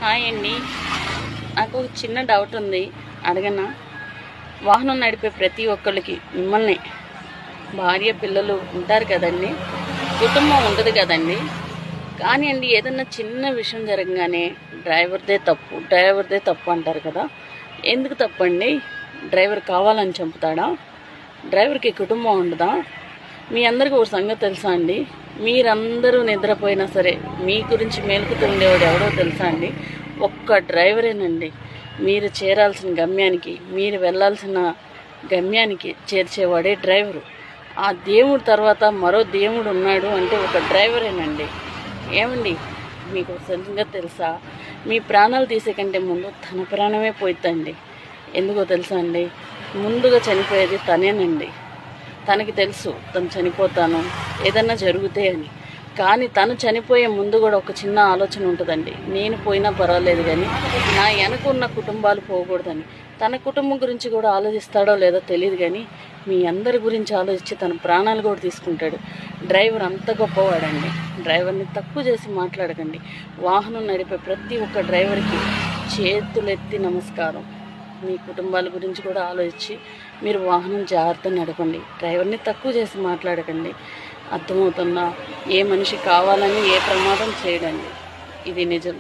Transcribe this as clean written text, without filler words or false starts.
Hi అండి. నాకు ఒక చిన్న డౌట్ ఉంది, అడగనా? వాహనం నడిపే ప్రతి ఒక్కరికి మిమ్మల్ని భార్య పిల్లలు ఉంటారు కదండి, కుటుంబం ఉంటుంది కదండి. కానీ అండి, ఏదన్నా చిన్న విషయం జరగగానే డ్రైవర్దే తప్పు అంటారు కదా. ఎందుకు తప్పండి? డ్రైవర్ కావాలని చంపుతాడా? డ్రైవర్కి కుటుంబం ఉండదా? మీ అందరికీ ఒక సంగతి తెలుసా అండి? మీరందరూ నిద్రపోయినా సరే మీ గురించి మేలుకుతుండేవాడు ఎవడో తెలుసా అండి? ఒక్క డ్రైవరేనండి మీరు చేరాల్సిన గమ్యానికి, మీరు వెళ్ళాల్సిన గమ్యానికి చేర్చేవాడే డ్రైవరు. ఆ దేవుడు తర్వాత మరో దేవుడు ఉన్నాడు అంటే ఒక డ్రైవరేనండి. ఏమండి, మీకు సంగతి తెలుసా? మీ ప్రాణాలు తీసే కంటే ముందు తన ప్రాణమే పోయిద్దండి. ఎందుకో తెలుసా అండి? ముందుగా చనిపోయేది తనేనండి. తనకి తెలుసు తను చనిపోతాను, ఏదన్నా జరుగుతే అని. కానీ తను చనిపోయే ముందు కూడా ఒక చిన్న ఆలోచన ఉంటుందండి, నేను పోయినా పర్వాలేదు కానీ నా వెనకున్న కుటుంబాలు పోకూడదని. తన కుటుంబం గురించి కూడా ఆలోచిస్తాడో లేదో తెలియదు, కానీ మీ అందరి గురించి ఆలోచించి తన ప్రాణాలు కూడా తీసుకుంటాడు. డ్రైవర్ అంత గొప్పవాడండి. డ్రైవర్ని తక్కువ చేసి మాట్లాడకండి. వాహనం నడిపే ప్రతి ఒక్క డ్రైవర్కి చేతులెత్తి నమస్కారం. మీ కుటుంబాల గురించి కూడా ఆలోచించి మీరు వాహనం జాగ్రత్తగా నడపండి. డ్రైవర్ని తక్కువ చేసి మాట్లాడకండి. అర్థమవుతుందా? ఏ మనిషి కావాలని ఏ ప్రమాదం చేయడండి. ఇది నిజం.